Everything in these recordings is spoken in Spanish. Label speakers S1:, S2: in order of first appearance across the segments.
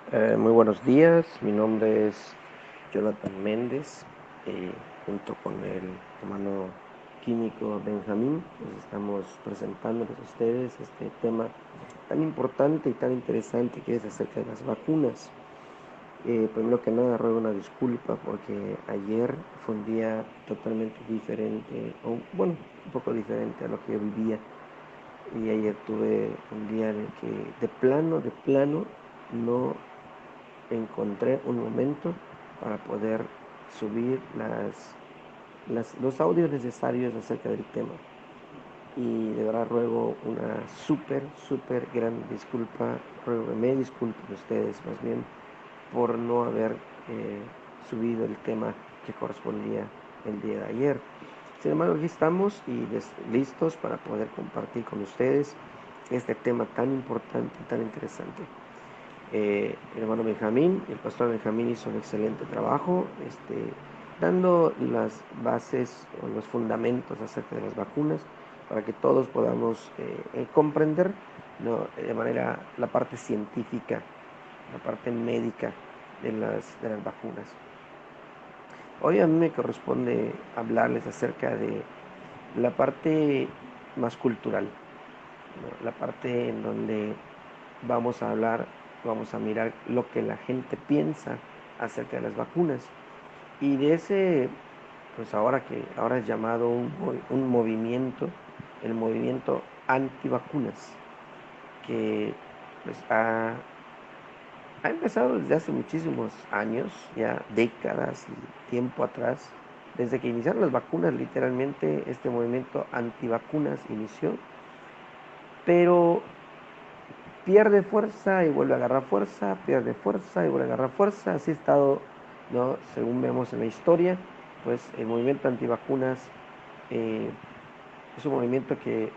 S1: Muy buenos días, mi nombre es Jonathan Méndez, junto con el hermano químico Benjamín, les estamos presentándoles a ustedes este tema tan importante y tan interesante que es acerca de las vacunas. Primero que nada, ruego una disculpa porque ayer fue un día totalmente diferente, o bueno, un poco diferente a lo que yo vivía. Y ayer tuve un día en el que de plano, no encontré un momento para poder subir los audios necesarios acerca del tema. Y de verdad ruego una súper gran disculpa, ruego que me disculpen ustedes más bien por no haber subido el tema que correspondía el día de ayer. Sin embargo, aquí estamos y listos para poder compartir con ustedes este tema tan importante y tan interesante. El hermano Benjamín, el pastor Benjamín hizo un excelente trabajo, dando las bases o los fundamentos acerca de las vacunas para que todos podamos comprender, ¿no?, de manera la parte científica, la parte médica de las vacunas. Hoy a mí me corresponde hablarles acerca de la parte más cultural, ¿no?, la parte en donde vamos a hablar, vamos a mirar lo que la gente piensa acerca de las vacunas. Y de ese, pues ahora es llamado un movimiento, el movimiento antivacunas, que pues ha empezado desde hace muchísimos años, ya décadas y tiempo atrás. Desde que iniciaron las vacunas, literalmente este movimiento antivacunas inició, pero pierde fuerza y vuelve a agarrar fuerza, pierde fuerza y vuelve a agarrar fuerza. Así ha estado, ¿no? Según vemos en la historia, pues el movimiento antivacunas eh, es un movimiento que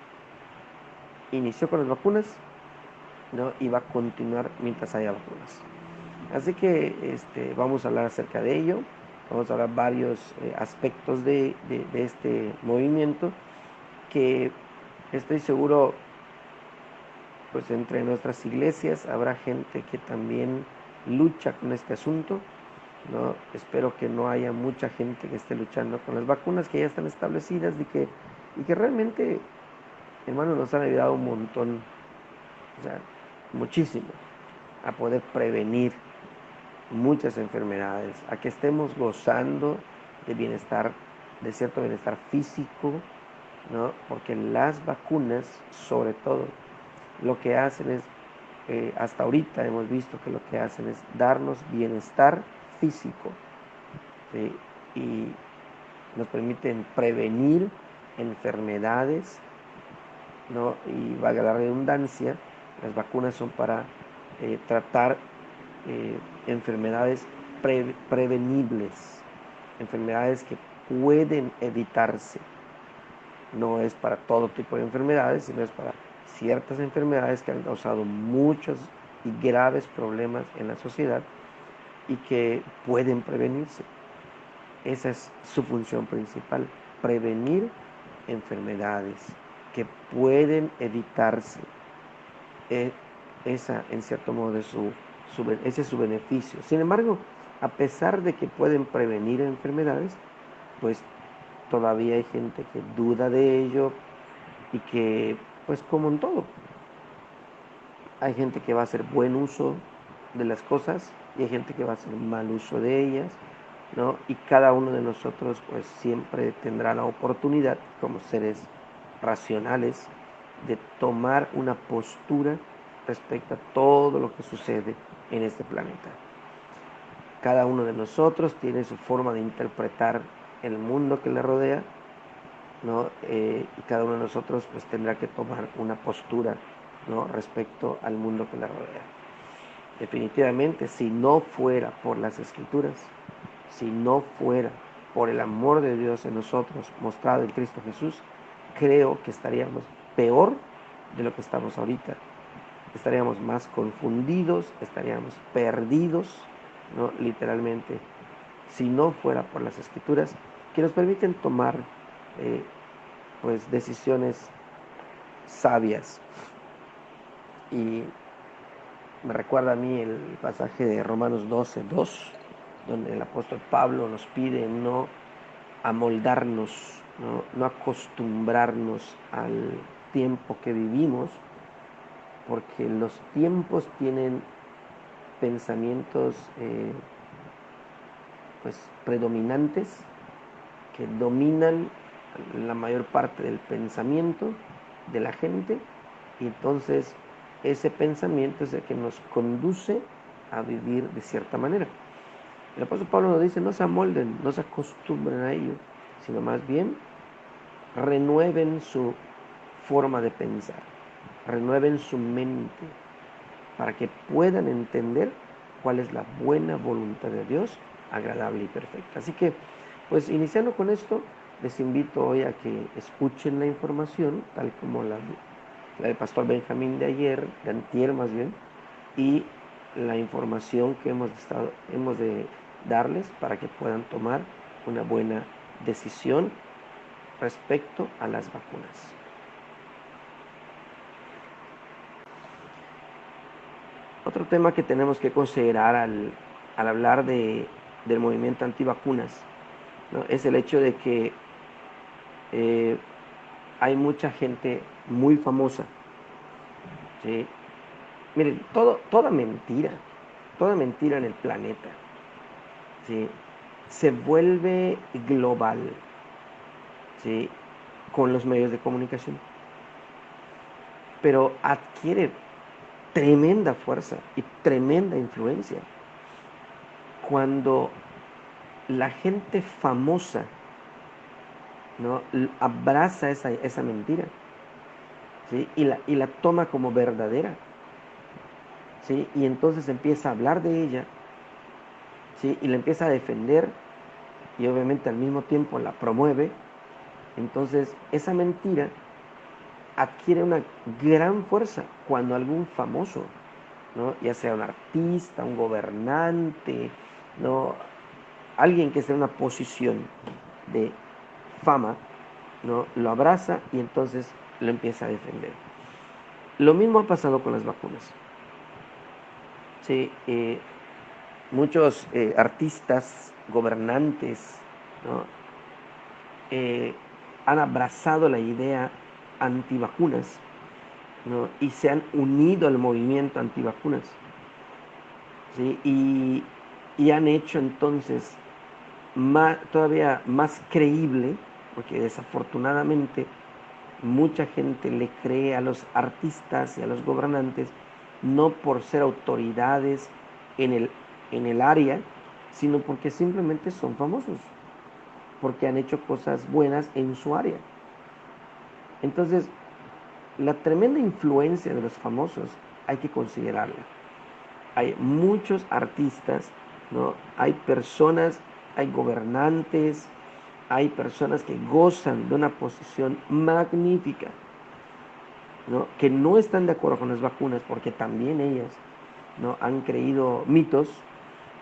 S1: inició con las vacunas, ¿no?, y va a continuar mientras haya vacunas. Así que vamos a hablar acerca de ello, vamos a hablar varios aspectos de este movimiento que estoy seguro, pues entre nuestras iglesias habrá gente que también lucha con este asunto, ¿no? Espero que no haya mucha gente que esté luchando con las vacunas que ya están establecidas y que realmente, hermanos, nos han ayudado un montón, o sea, muchísimo, a poder prevenir muchas enfermedades, a que estemos gozando de bienestar, de cierto bienestar físico, ¿no? Porque las vacunas, sobre todo, lo que hacen es, hasta ahorita hemos visto que lo que hacen es darnos bienestar físico, ¿sí?, y nos permiten prevenir enfermedades, ¿no? Y valga la redundancia, las vacunas son para tratar eh, enfermedades prevenibles, enfermedades que pueden evitarse. No es para todo tipo de enfermedades, sino es para ciertas enfermedades que han causado muchos y graves problemas en la sociedad y que pueden prevenirse. Esa es su función principal, prevenir enfermedades que pueden evitarse. Eh, Esa, en cierto modo, ese es su beneficio. Sin embargo, a pesar de que pueden prevenir enfermedades, pues todavía hay gente que duda de ello y que, pues como en todo, hay gente que va a hacer buen uso de las cosas y hay gente que va a hacer mal uso de ellas, ¿no? Y cada uno de nosotros pues siempre tendrá la oportunidad como seres racionales de tomar una postura respecto a todo lo que sucede en este planeta. Cada uno de nosotros tiene su forma de interpretar el mundo que le rodea, ¿no? Y cada uno de nosotros pues tendrá que tomar una postura, ¿no?, respecto al mundo que le rodea. Definitivamente, si no fuera por las escrituras, si no fuera por el amor de Dios en nosotros mostrado en Cristo Jesús, creo que estaríamos peor de lo que estamos ahorita. Estaríamos más confundidos, estaríamos perdidos, ¿no?, literalmente, si no fuera por las escrituras que nos permiten tomar eh, pues decisiones sabias. Y Me recuerda a mí el pasaje de Romanos 12:2, donde el apóstol Pablo nos pide no amoldarnos, no acostumbrarnos al tiempo que vivimos, porque los tiempos tienen pensamientos pues predominantes que dominan la mayor parte del pensamiento de la gente, y entonces ese pensamiento es el que nos conduce a vivir de cierta manera. El apóstol Pablo nos dice: no se amolden, no se acostumbren a ello, sino más bien renueven su forma de pensar, renueven su mente, para que puedan entender cuál es la buena voluntad de Dios, agradable y perfecta. Así que, pues iniciando con esto, les invito hoy a que escuchen la información, tal como la del pastor Benjamín de ayer, de antier más bien, y la información que hemos de darles para que puedan tomar una buena decisión respecto a las vacunas. Otro tema que tenemos que considerar al hablar del movimiento antivacunas, ¿no?, es el hecho de que eh, hay mucha gente muy famosa, ¿sí? Miren, toda mentira en el planeta, ¿sí?, se vuelve global, ¿sí?, con los medios de comunicación, pero adquiere tremenda fuerza y tremenda influencia cuando la gente famosa, ¿no?, abraza esa mentira, ¿sí?, y la toma como verdadera, ¿sí?, y entonces empieza a hablar de ella, ¿sí?, y la empieza a defender, y obviamente al mismo tiempo la promueve. Entonces esa mentira adquiere una gran fuerza cuando algún famoso, ¿no?, ya sea un artista, un gobernante, ¿no?, alguien que esté en una posición de fama, ¿no?, lo abraza y entonces lo empieza a defender. Lo mismo ha pasado con las vacunas. Sí, muchos artistas, gobernantes, ¿no?, eh, han abrazado la idea antivacunas, ¿no?, y se han unido al movimiento antivacunas, ¿sí?, y han hecho entonces todavía más creíble, porque desafortunadamente mucha gente le cree a los artistas y a los gobernantes no por ser autoridades en el área, sino porque simplemente son famosos, porque han hecho cosas buenas en su área. Entonces, la tremenda influencia de los famosos hay que considerarla. Hay muchos artistas, ¿no?, hay personas, hay gobernantes, hay personas que gozan de una posición magnífica, ¿no?, que no están de acuerdo con las vacunas porque también ellas, ¿no?, han creído mitos,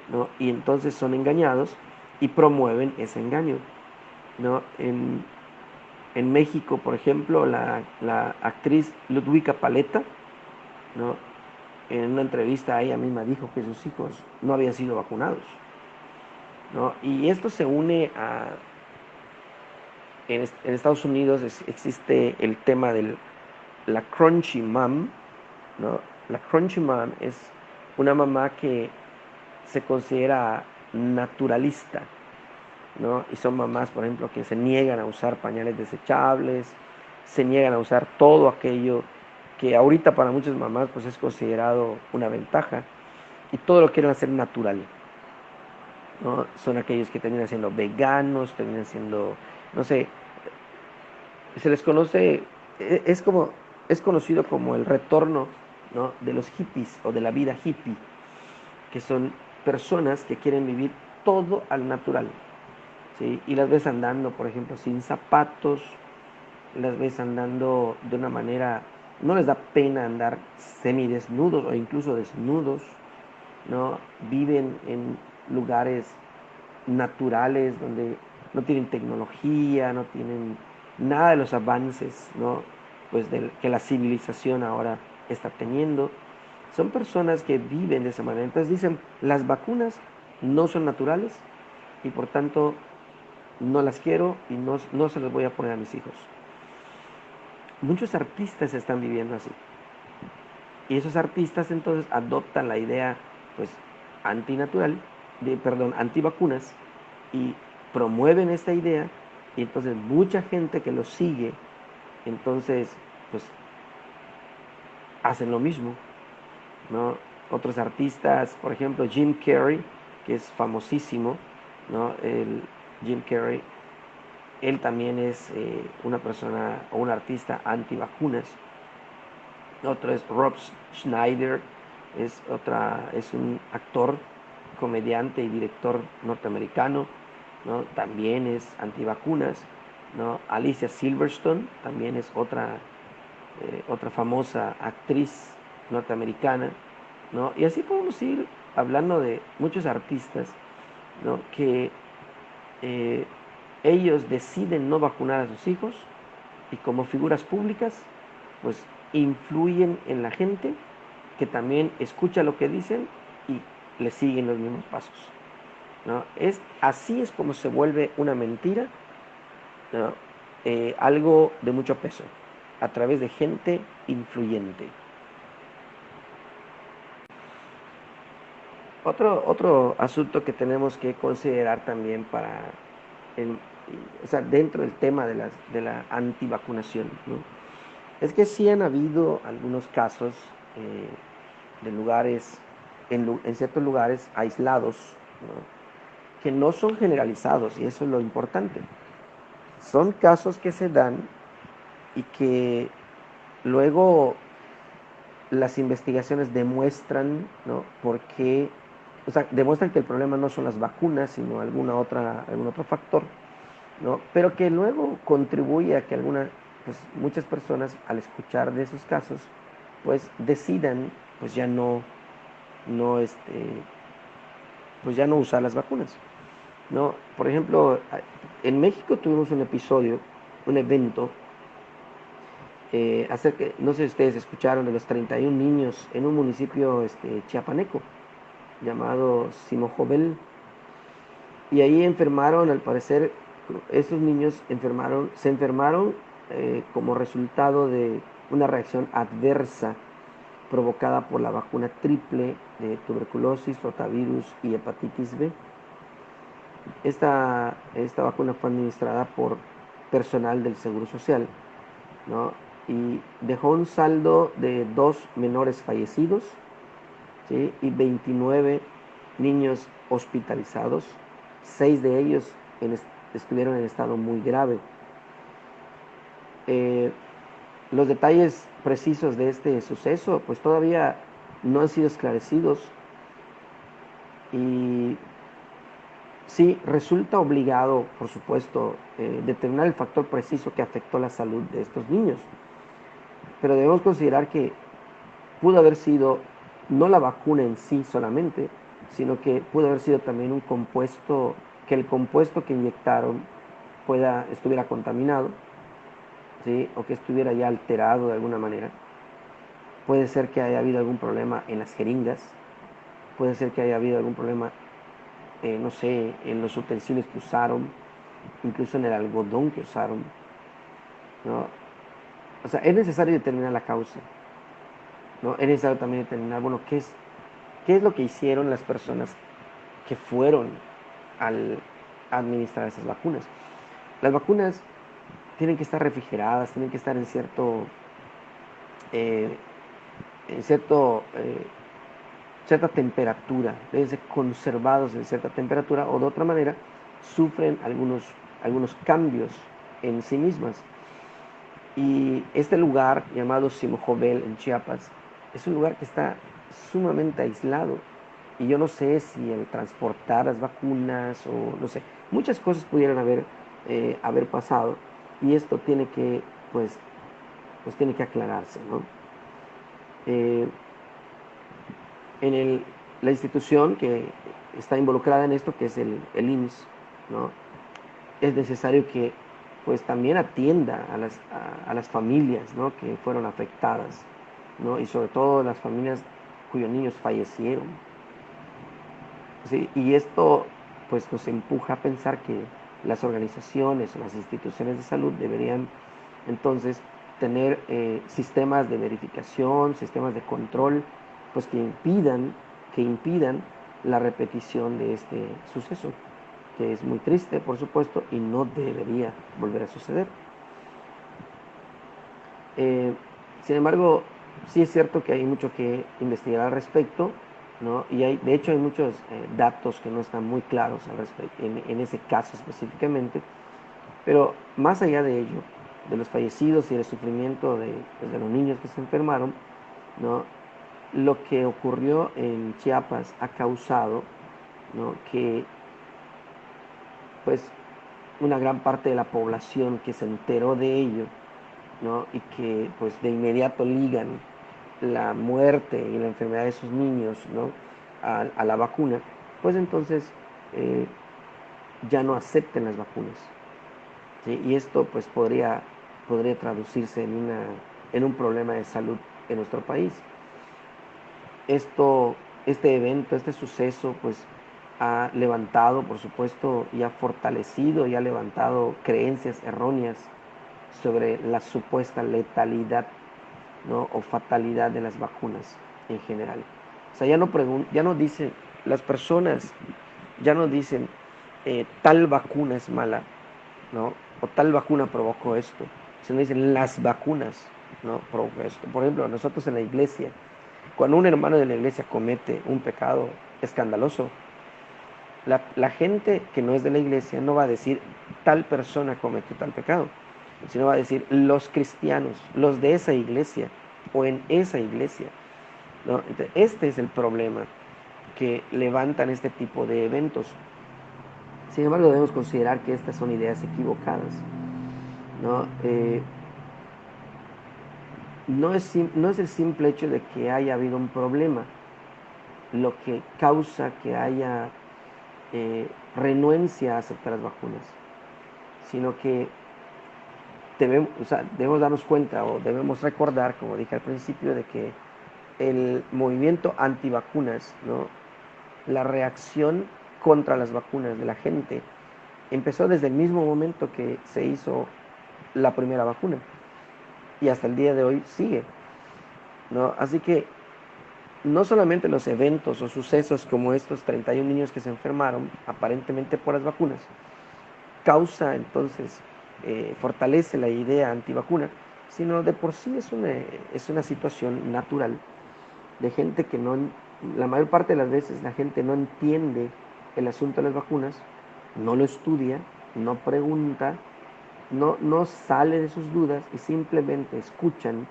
S1: ¿no?, y entonces son engañados y promueven ese engaño, ¿no? En México, por ejemplo, la actriz Ludwika Paleta, ¿no?, en una entrevista ella misma dijo que sus hijos no habían sido vacunados, ¿no? Y esto se une en Estados Unidos existe el tema de la Crunchy Mom, ¿no? La Crunchy Mom es una mamá que se considera naturalista, ¿no? Y son mamás, por ejemplo, que se niegan a usar pañales desechables, se niegan a usar todo aquello que ahorita para muchas mamás pues es considerado una ventaja, y todo lo quieren hacer natural, ¿no? Son aquellos que terminan siendo veganos, terminan siendo, no sé, se les conoce, es como, es conocido como el retorno, ¿no?, de los hippies o de la vida hippie, que son personas que quieren vivir todo al natural, ¿sí? Y las ves andando, por ejemplo, sin zapatos, las ves andando de una manera, no les da pena andar semidesnudos o incluso desnudos, ¿no? Viven en lugares naturales donde no tienen tecnología, no tienen nada de los avances, ¿no?, pues que la civilización ahora está teniendo. Son personas que viven de esa manera. Entonces dicen, las vacunas no son naturales y por tanto no las quiero y no se las voy a poner a mis hijos. Muchos artistas están viviendo así. Y esos artistas entonces adoptan la idea pues antinatural, antivacunas, y promueven esta idea, y entonces mucha gente que los sigue, entonces pues hacen lo mismo, ¿no? Otros artistas, por ejemplo Jim Carrey, que es famosísimo, ¿no? Jim Carrey, él también es una persona o un artista antivacunas. Otro es Rob Schneider, es un actor, comediante y director norteamericano, ¿no? También es antivacunas, ¿no? Alicia Silverstone también es otra famosa actriz norteamericana, ¿no? Y así podemos ir hablando de muchos artistas, ¿no? Que eh, ellos deciden no vacunar a sus hijos y como figuras públicas, pues influyen en la gente que también escucha lo que dicen y le siguen los mismos pasos, ¿no? Así es como se vuelve una mentira, ¿no? Algo de mucho peso, a través de gente influyente. Otro asunto que tenemos que considerar también el, o sea, dentro del tema de la antivacunación, ¿no? Es que sí han habido algunos casos eh, de lugares, en ciertos lugares aislados, ¿no? Que no son generalizados, y eso es lo importante. Son casos que se dan y que luego las investigaciones demuestran, ¿no? Por qué, o sea, demuestran que el problema no son las vacunas, sino algún otro factor, ¿no? Pero que luego contribuye a que muchas personas al escuchar de esos casos, pues decidan, pues no, pues ya no usar las vacunas, ¿no? Por ejemplo, en México tuvimos un episodio, un evento, no sé si ustedes escucharon, de los 31 niños en un municipio chiapaneco llamado Simojovel. Y ahí enfermaron, al parecer, esos niños se enfermaron como resultado de una reacción adversa provocada por la vacuna triple de tuberculosis, rotavirus y hepatitis B. Esta vacuna fue administrada por personal del Seguro Social, ¿no? Y dejó un saldo de 2 menores fallecidos, ¿sí? Y 29 niños hospitalizados. 6 de ellos estuvieron en estado muy grave. Eh, los detalles precisos de este suceso pues todavía no han sido esclarecidos, y sí resulta obligado, por supuesto, determinar el factor preciso que afectó la salud de estos niños, pero debemos considerar que pudo haber sido no la vacuna en sí solamente, sino que pudo haber sido también que el compuesto que inyectaron estuviera contaminado, ¿sí? O que estuviera ya alterado de alguna manera. Puede ser que haya habido algún problema en las jeringas, puede ser que haya habido algún problema, no sé, en los utensilios que usaron, incluso en el algodón que usaron, ¿no? O sea, es necesario determinar la causa, ¿no? Es necesario también determinar, bueno, qué es lo que hicieron las personas que fueron al administrar esas vacunas. Las vacunas tienen que estar refrigeradas, tienen que estar eh, en cierta temperatura, deben ser conservados en cierta temperatura, o de otra manera sufren algunos cambios en sí mismas. Y este lugar llamado Simojovel en Chiapas es un lugar que está sumamente aislado, y yo no sé si el transportar las vacunas o no sé, muchas cosas pudieran haber pasado, y esto tiene que aclararse, ¿no? Eh, en la institución que está involucrada en esto, que es el IMSS, ¿no? Es necesario que pues también atienda a las familias, ¿no? Que fueron afectadas, ¿no? Y sobre todo las familias cuyos niños fallecieron. ¿Sí? Y esto pues nos empuja a pensar que las organizaciones o las instituciones de salud deberían entonces tener sistemas de verificación, sistemas de control, pues que impidan la repetición de este suceso, que es muy triste, por supuesto, y no debería volver a suceder. Eh, Sin embargo, sí es cierto que hay mucho que investigar al respecto, ¿no? Y de hecho hay muchos datos que no están muy claros al respecto, en ese caso específicamente, pero más allá de ello, de los fallecidos y del sufrimiento pues, de los niños que se enfermaron, ¿no? Lo que ocurrió en Chiapas ha causado, ¿no? Que pues una gran parte de la población que se enteró de ello, ¿no? Y que pues de inmediato ligan la muerte y la enfermedad de esos niños, ¿no? A la vacuna, pues entonces eh, ya no acepten las vacunas. ¿Sí? Y esto pues podría traducirse en un problema de salud en nuestro país. Esto, este evento, este suceso, pues ha levantado, por supuesto, y ha fortalecido y ha levantado creencias erróneas sobre la supuesta letalidad, ¿no? O fatalidad de las vacunas en general. O sea, ya no dicen, las personas ya no dicen tal vacuna es mala, ¿no? O tal vacuna provocó esto, sino dicen las vacunas, ¿no? Provocó esto. Por ejemplo, nosotros en la iglesia, cuando un hermano de la iglesia comete un pecado escandaloso, la gente que no es de la iglesia no va a decir tal persona cometió tal pecado, sino va a decir los cristianos, los de esa iglesia o en esa iglesia, ¿no? Entonces, este es el problema que levantan este tipo de eventos. Sin embargo, debemos considerar que estas son ideas equivocadas, ¿no? No es el simple hecho de que haya habido un problema lo que causa que haya renuencia a aceptar las vacunas, sino que debemos darnos cuenta o debemos recordar, como dije al principio, de que el movimiento antivacunas, ¿no? La reacción contra las vacunas de la gente empezó desde el mismo momento que se hizo la primera vacuna y hasta el día de hoy sigue, ¿no? Así que no solamente los eventos o sucesos como estos 31 niños que se enfermaron aparentemente por las vacunas, causa entonces, fortalece la idea antivacuna, sino de por sí es una situación natural de gente que no, la mayor parte de las veces la gente no entiende el asunto de las vacunas, no lo estudia, no pregunta, no sale de sus dudas y simplemente escuchan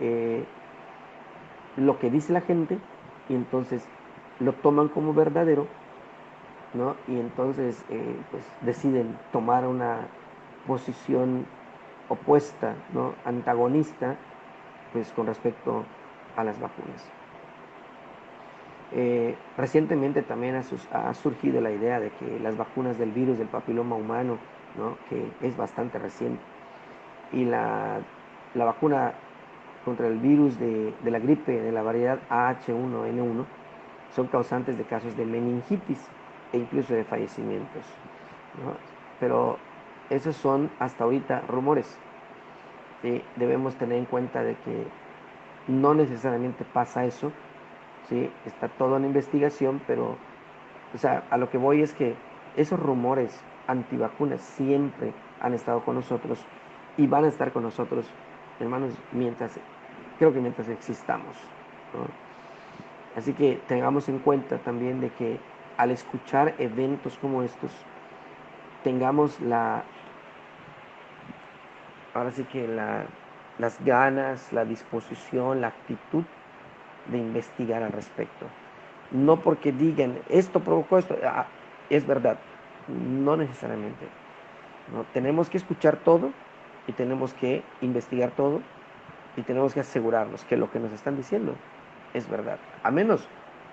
S1: eh, lo que dice la gente y entonces lo toman como verdadero, ¿no? Y entonces pues deciden tomar una posición opuesta, ¿no? Antagonista, pues con respecto a las vacunas. Recientemente también ha surgido la idea de que las vacunas del virus del papiloma humano, ¿no? Que es bastante reciente, y la vacuna contra el virus de la gripe de la variedad AH1N1 son causantes de casos de meningitis e incluso de fallecimientos, ¿no? Pero esos son hasta ahorita rumores. ¿Sí? Debemos tener en cuenta de que no necesariamente pasa eso, ¿sí? Está todo en investigación, pero o sea, a lo que voy es que esos rumores antivacunas siempre han estado con nosotros y van a estar con nosotros, hermanos, creo que mientras existamos, ¿no? Así que tengamos en cuenta también de que al escuchar eventos como estos, tengamos ahora sí que las ganas, la disposición, la actitud de investigar al respecto. No porque digan, esto provocó esto, es verdad, no necesariamente. ¿No? Tenemos que escuchar todo y tenemos que investigar todo y tenemos que asegurarnos que lo que nos están diciendo es verdad. A menos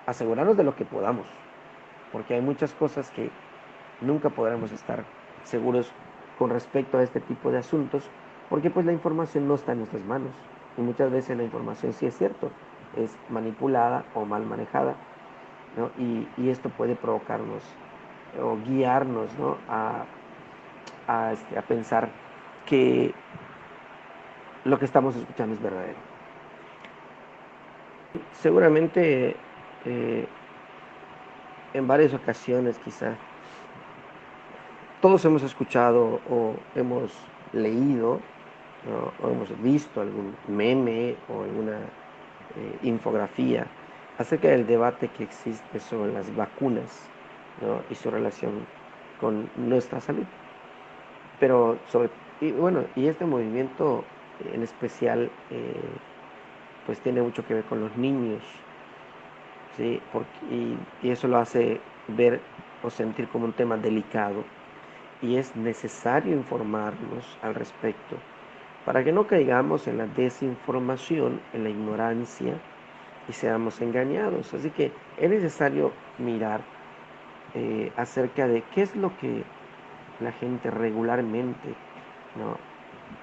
S1: asegurarnos de lo que podamos, porque hay muchas cosas que nunca podremos estar seguros con respecto a este tipo de asuntos, porque pues la información no está en nuestras manos y muchas veces la información sí es cierto, es manipulada o mal manejada, ¿no? Y esto puede provocarnos o guiarnos, ¿no? a pensar que lo que estamos escuchando es verdadero. Seguramente eh, en varias ocasiones quizá todos hemos escuchado o hemos leído, ¿no? O hemos visto algún meme o alguna infografía acerca del debate que existe sobre las vacunas, ¿no? Y su relación con nuestra salud. Pero y bueno, y este movimiento en especial pues tiene mucho que ver con los niños, ¿sí? Y eso lo hace ver o sentir como un tema delicado y es necesario informarnos al respecto para que no caigamos en la desinformación, en la ignorancia y seamos engañados. Así que es necesario mirar acerca de qué es lo que la gente regularmente, ¿no?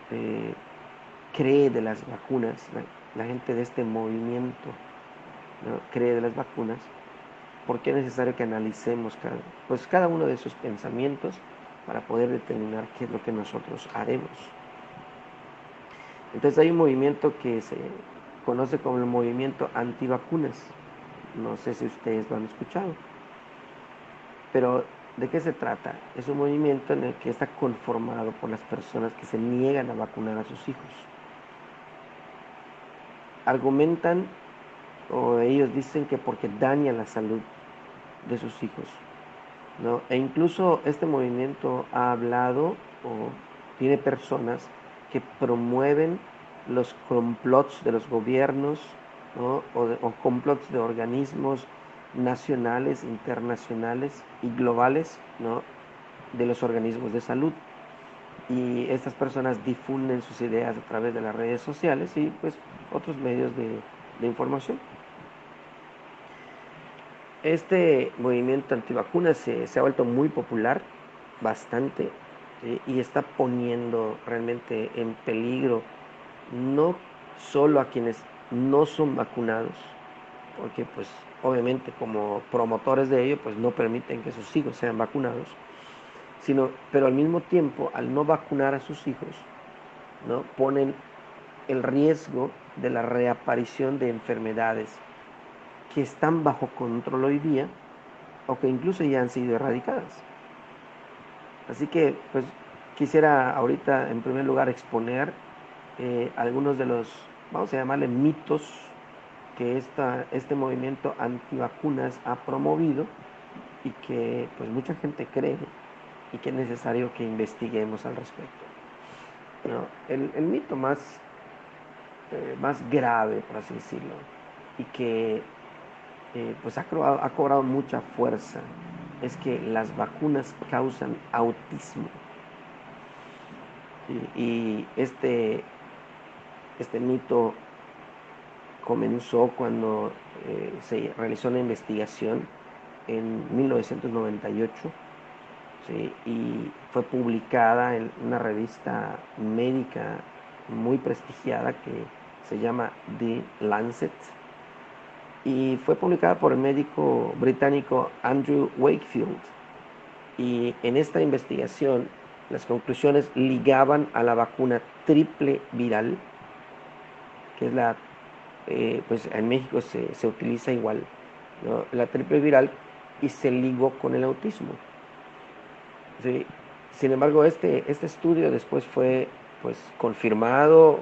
S1: eh, cree de las vacunas, la gente de este movimiento, ¿no? Cree de las vacunas, porque es necesario que analicemos cada uno de esos pensamientos para poder determinar qué es lo que nosotros haremos. Entonces hay un movimiento que se conoce como el movimiento antivacunas. No sé si ustedes lo han escuchado, pero ¿de qué se trata? Es un movimiento en el que está conformado por las personas que se niegan a vacunar a sus hijos. Argumentan o ellos dicen que porque daña la salud de sus hijos, ¿no? E incluso este movimiento ha hablado o tiene personas que promueven los complots de los gobiernos, ¿no? O complots de organismos nacionales, internacionales y globales, ¿no? De los organismos de salud. Y estas personas difunden sus ideas a través de las redes sociales y pues otros medios de información. Este movimiento antivacunas se ha vuelto muy popular, bastante, ¿sí? Y está poniendo realmente en peligro no solo a quienes no son vacunados, porque pues obviamente como promotores de ello pues no permiten que sus hijos sean vacunados, pero al mismo tiempo al no vacunar a sus hijos, ¿no? Ponen el riesgo de la reaparición de enfermedades que están bajo control hoy día o que incluso ya han sido erradicadas. Así que, pues, quisiera ahorita, en primer lugar, exponer algunos de los, vamos a llamarle mitos que este movimiento antivacunas ha promovido y que, pues, mucha gente cree y que es necesario que investiguemos al respecto, ¿no? El mito más grave, por así decirlo, y que pues ha cobrado mucha fuerza, es que las vacunas causan autismo. Y este mito comenzó cuando se realizó una investigación en 1998, ¿sí? Y fue publicada en una revista médica muy prestigiada que se llama The Lancet y fue publicada por el médico británico Andrew Wakefield. Y en esta investigación las conclusiones ligaban a la vacuna triple viral, que es pues en México se utiliza igual, ¿no? La triple viral, y se ligó con el autismo, ¿sí? Sin embargo, este estudio después fue pues confirmado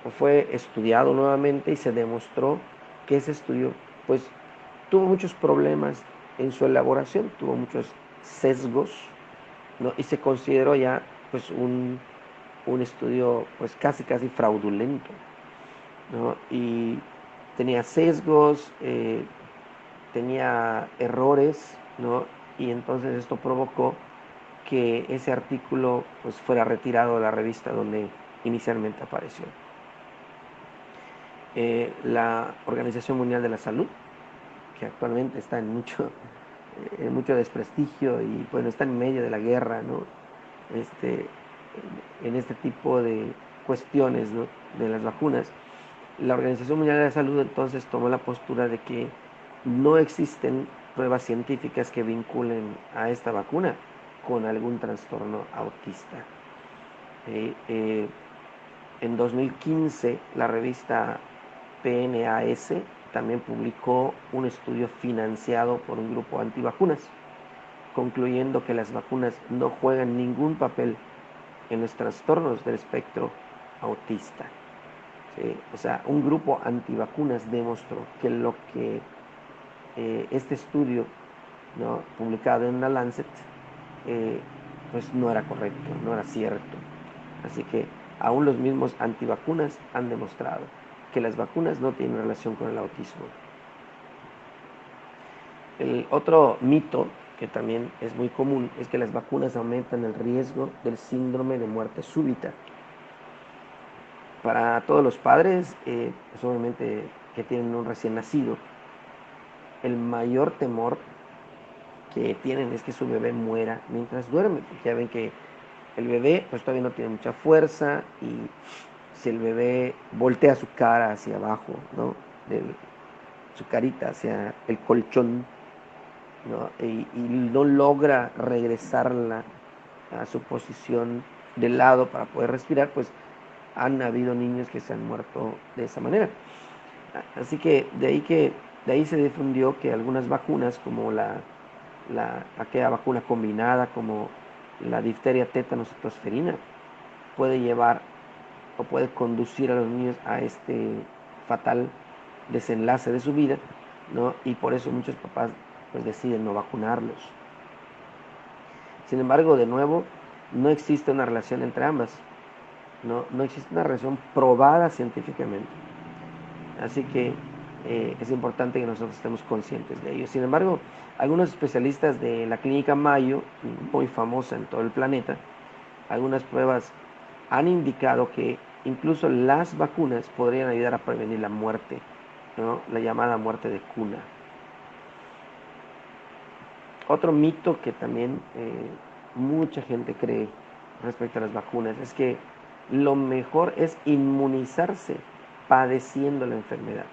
S1: o fue estudiado nuevamente y se demostró que ese estudio pues tuvo muchos problemas en su elaboración, tuvo muchos sesgos, ¿no? Y se consideró ya pues un estudio pues casi fraudulento, ¿no? Y tenía sesgos, tenía errores, ¿no? Y entonces esto provocó que ese artículo pues fuera retirado de la revista donde inicialmente apareció. La Organización Mundial de la Salud, que actualmente está en mucho desprestigio y bueno, está en medio de la guerra, ¿no? Este, en este tipo de cuestiones, ¿no? De las vacunas, La Organización Mundial de la Salud entonces tomó la postura de que no existen pruebas científicas que vinculen a esta vacuna con algún trastorno autista. En 2015, la revista PNAS también publicó un estudio financiado por un grupo antivacunas, concluyendo que las vacunas no juegan ningún papel en los trastornos del espectro autista. ¿Sí? O sea, un grupo antivacunas demostró que lo que este estudio, ¿no?, publicado en la Lancet, pues no era correcto, no era cierto. Así que aún los mismos antivacunas han demostrado que las vacunas no tienen relación con el autismo. El otro mito que también es muy común es que las vacunas aumentan el riesgo del síndrome de muerte súbita. Para todos los padres, pues obviamente que tienen un recién nacido, el mayor temor que tienen es que su bebé muera mientras duerme, porque ya ven que el bebé pues todavía no tiene mucha fuerza, y si el bebé voltea su cara hacia abajo, ¿no?, su carita hacia el colchón, ¿no?, y no logra regresarla a su posición de lado para poder respirar, pues han habido niños que se han muerto de esa manera. Así que de ahí se difundió que algunas vacunas, como aquella vacuna combinada, como la difteria, tétanos y tosferina, puede llevar o puede conducir a los niños a este fatal desenlace de su vida, ¿no? Y por eso muchos papás pues deciden no vacunarlos. Sin embargo, de nuevo, no existe una relación entre ambas, no existe una relación probada científicamente. Así que es importante que nosotros estemos conscientes de ello. Sin embargo, algunos especialistas de la clínica Mayo, muy famosa en todo el planeta, algunas pruebas han indicado que incluso las vacunas podrían ayudar a prevenir la muerte, ¿no?, la llamada muerte de cuna. Otro mito que también mucha gente cree respecto a las vacunas es que lo mejor es inmunizarse padeciendo la enfermedad.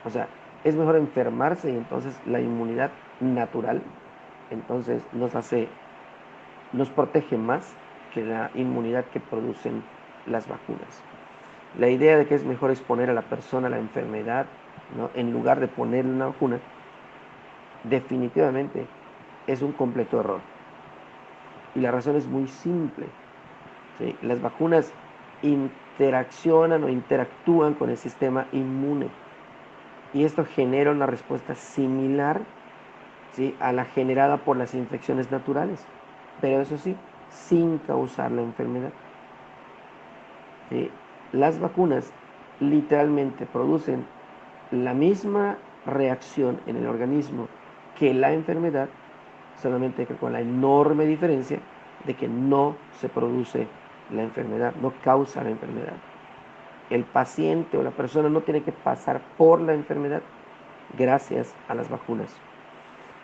S1: O sea, es mejor enfermarse y entonces la inmunidad natural entonces nos protege más que la inmunidad que producen las vacunas. La idea de que es mejor exponer a la persona a la enfermedad, ¿no?, en lugar de ponerle una vacuna, definitivamente es un completo error. Y la razón es muy simple, ¿sí? Las vacunas interaccionan o interactúan con el sistema inmune, y esto genera una respuesta similar, ¿sí?, a la generada por las infecciones naturales, pero eso sí, sin causar la enfermedad. ¿Sí? Las vacunas literalmente producen la misma reacción en el organismo que la enfermedad, solamente que con la enorme diferencia de que no se produce la enfermedad, no causa la enfermedad. El paciente o la persona no tiene que pasar por la enfermedad gracias a las vacunas.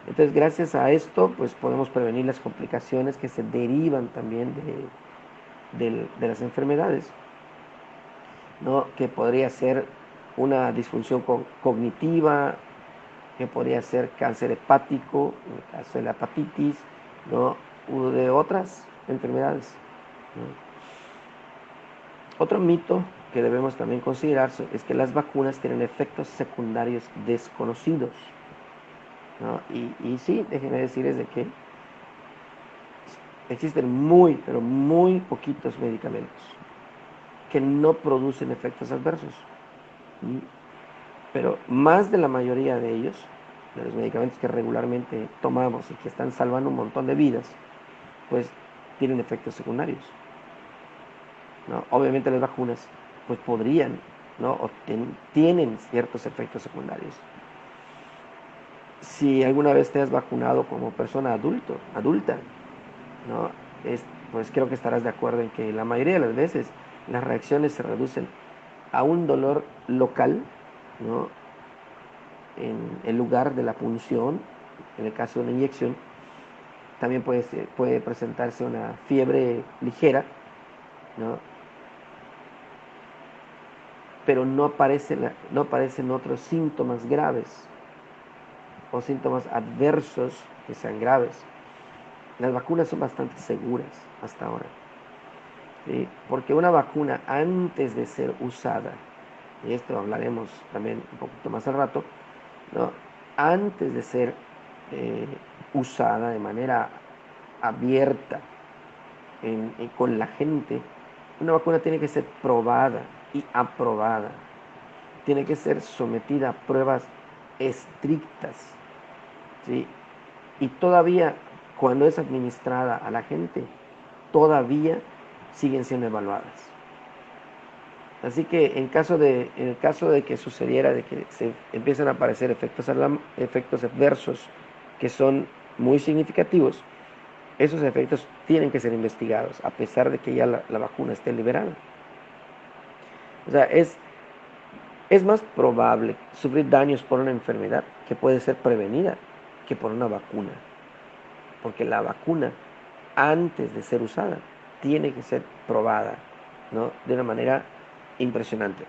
S1: Entonces, gracias a esto, pues podemos prevenir las complicaciones que se derivan también de las enfermedades, ¿no?, que podría ser una disfunción cognitiva, que podría ser cáncer hepático, en el caso de la hepatitis, ¿no?, o de otras enfermedades, ¿no? Otro mito que debemos también considerar es que las vacunas tienen efectos secundarios desconocidos, ¿no? Y sí, déjenme decirles de que existen muy, pero muy poquitos medicamentos que no producen efectos adversos. Pero más de la mayoría de ellos, de los medicamentos que regularmente tomamos y que están salvando un montón de vidas, pues tienen efectos secundarios, ¿no? Obviamente las vacunas pues podrían, ¿no?, o tienen ciertos efectos secundarios. Si alguna vez te has vacunado como persona adulta, ¿no?, pues creo que estarás de acuerdo en que la mayoría de las veces las reacciones se reducen a un dolor local, ¿no?, en lugar de la punción. En el caso de una inyección, también puede presentarse una fiebre ligera, ¿no?, pero no aparecen otros síntomas graves o síntomas adversos que sean graves. Las vacunas son bastante seguras hasta ahora, ¿sí? Porque una vacuna antes de ser usada, y esto hablaremos también un poquito más al rato, ¿no? Antes de ser eh, usada de manera abierta con la gente, una vacuna tiene que ser probada y aprobada. Tiene que ser sometida a pruebas estrictas, ¿sí? Y todavía, cuando es administrada a la gente, todavía siguen siendo evaluadas. Así que en el caso de que sucediera, de que se empiezan a aparecer efectos adversos que son muy significativos, esos efectos tienen que ser investigados, a pesar de que ya la vacuna esté liberada. O sea, es más probable sufrir daños por una enfermedad que puede ser prevenida que por una vacuna. Porque la vacuna, antes de ser usada, tiene que ser probada, ¿no? De una manera impresionante.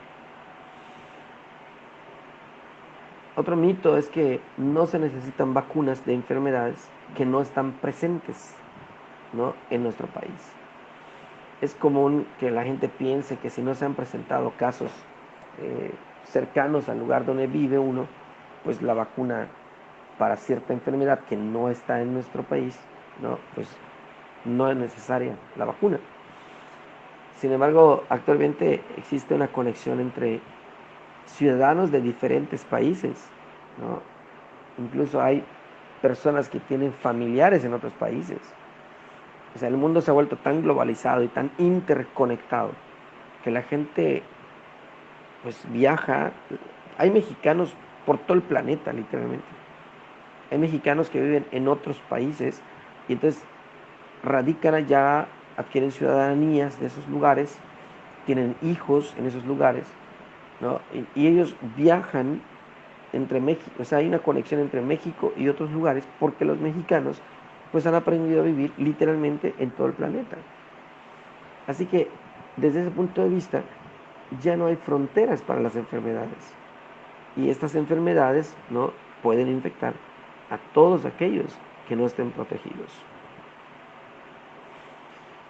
S1: Otro mito es que no se necesitan vacunas de enfermedades que no están presentes, ¿no? En nuestro país. Es común que la gente piense que si no se han presentado casos eh, cercanos al lugar donde vive uno, pues la vacuna para cierta enfermedad que no está en nuestro país, ¿no? Pues no es necesaria la vacuna. Sin embargo, actualmente existe una conexión entre ciudadanos de diferentes países, ¿no? Incluso hay personas que tienen familiares en otros países. O sea, el mundo se ha vuelto tan globalizado y tan interconectado que la gente pues viaja. Hay mexicanos por todo el planeta, literalmente. Hay mexicanos que viven en otros países y entonces radican allá, adquieren ciudadanías de esos lugares, tienen hijos en esos lugares, ¿no? Y ellos viajan entre México, o sea, hay una conexión entre México y otros lugares porque los mexicanos pues han aprendido a vivir literalmente en todo el planeta. Así que desde ese punto de vista ya no hay fronteras para las enfermedades y estas enfermedades, ¿no?, pueden infectar a todos aquellos que no estén protegidos.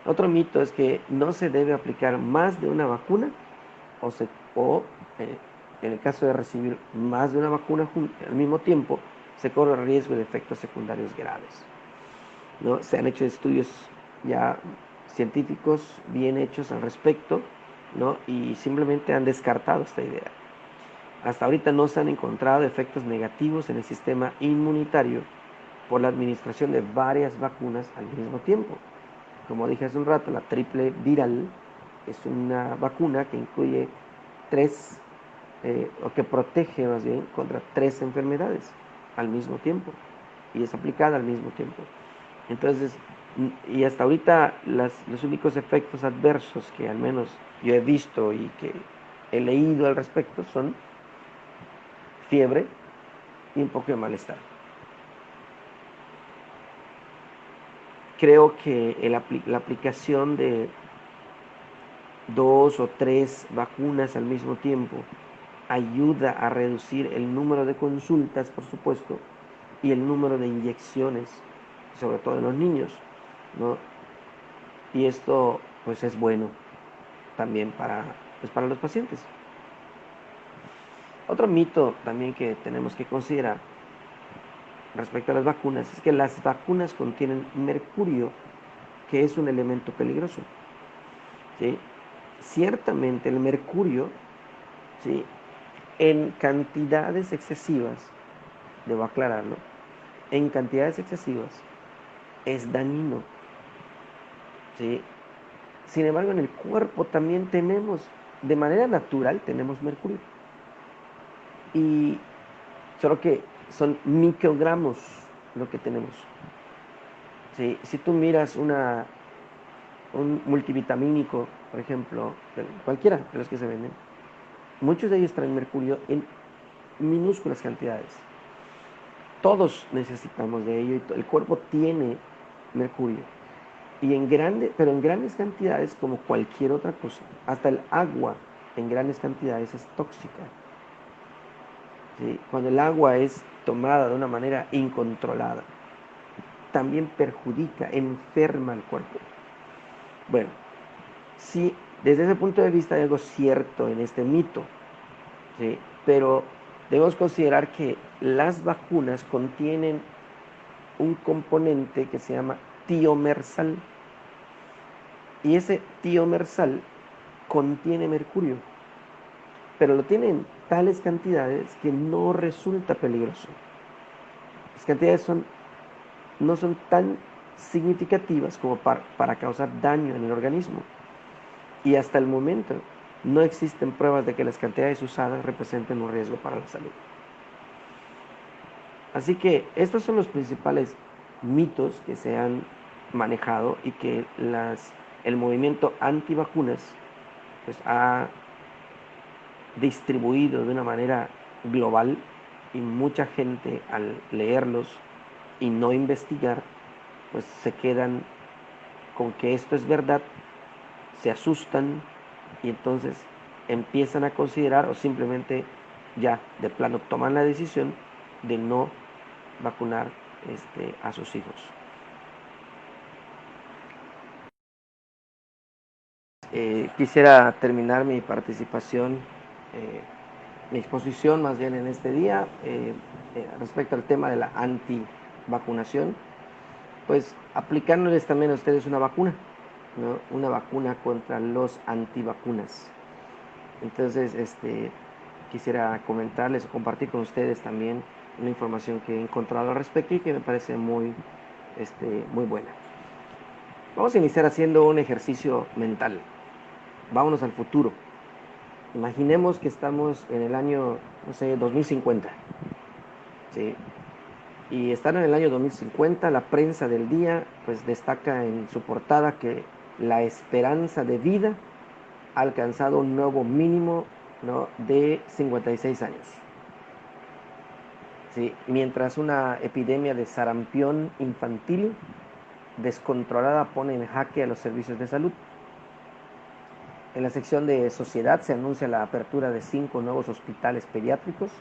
S1: Otro mito es que no se debe aplicar más de una vacuna o eh, en el caso de recibir más de una vacuna al mismo tiempo, se corre el riesgo de efectos secundarios graves, ¿no? Se han hecho estudios ya científicos bien hechos al respecto, ¿no? Y simplemente han descartado esta idea. Hasta ahorita no se han encontrado efectos negativos en el sistema inmunitario por la administración de varias vacunas al mismo tiempo. Como dije hace un rato, la triple viral es una vacuna que incluye o que protege más bien contra 3 enfermedades al mismo tiempo y es aplicada al mismo tiempo. Entonces, y hasta ahorita los únicos efectos adversos que al menos yo he visto y que he leído al respecto son fiebre y un poco de malestar. Creo que la aplicación de 2 o 3 vacunas al mismo tiempo ayuda a reducir el número de consultas, por supuesto, y el número de inyecciones, sobre todo en los niños, ¿no? Y esto pues es bueno también para los pacientes. Otro mito también que tenemos que considerar respecto a las vacunas es que las vacunas contienen mercurio, que es un elemento peligroso, ¿sí? Ciertamente el mercurio, ¿sí?, en cantidades excesivas, debo aclararlo, en cantidades excesivas es dañino, ¿sí? Sin embargo, en el cuerpo también tenemos, de manera natural, tenemos mercurio. Y solo que son microgramos lo que tenemos. ¿Sí? Si tú miras un multivitamínico, por ejemplo, cualquiera de los que se venden, muchos de ellos traen mercurio en minúsculas cantidades. Todos necesitamos de ello y el cuerpo tiene mercurio. Pero en grandes cantidades como cualquier otra cosa. Hasta el agua en grandes cantidades es tóxica. ¿Sí? Cuando el agua es tomada de una manera incontrolada, también perjudica, enferma al cuerpo. Bueno, sí, desde ese punto de vista hay algo cierto en este mito, ¿sí? Pero debemos considerar que las vacunas contienen un componente que se llama tiomersal, y ese tiomersal contiene mercurio, pero lo tiene en tales cantidades que no resulta peligroso. Las cantidades no son tan significativas como para causar daño en el organismo. Y hasta el momento no existen pruebas de que las cantidades usadas representen un riesgo para la salud. Así que estos son los principales mitos que se han manejado y que el movimiento antivacunas pues, ha distribuido de una manera global, y mucha gente al leerlos y no investigar, pues se quedan con que esto es verdad, se asustan y entonces empiezan a considerar o simplemente ya de plano toman la decisión de no vacunar a sus hijos. Quisiera terminar mi participación, mi exposición más bien en este día, respecto al tema de la antivacunación, pues aplicándoles también a ustedes una vacuna, ¿no? Una vacuna contra los antivacunas. Entonces, quisiera comentarles o compartir con ustedes también una información que he encontrado al respecto y que me parece muy buena. Vamos a iniciar haciendo un ejercicio mental. Vámonos al futuro. Imaginemos que estamos en el año, no sé, 2050. ¿Sí? Y están en el año 2050, la prensa del día pues destaca en su portada que la esperanza de vida ha alcanzado un nuevo mínimo, ¿no?, de 56 años. ¿Sí? Mientras una epidemia de sarampión infantil descontrolada pone en jaque a los servicios de salud. En la sección de sociedad se anuncia la apertura de 5 nuevos hospitales pediátricos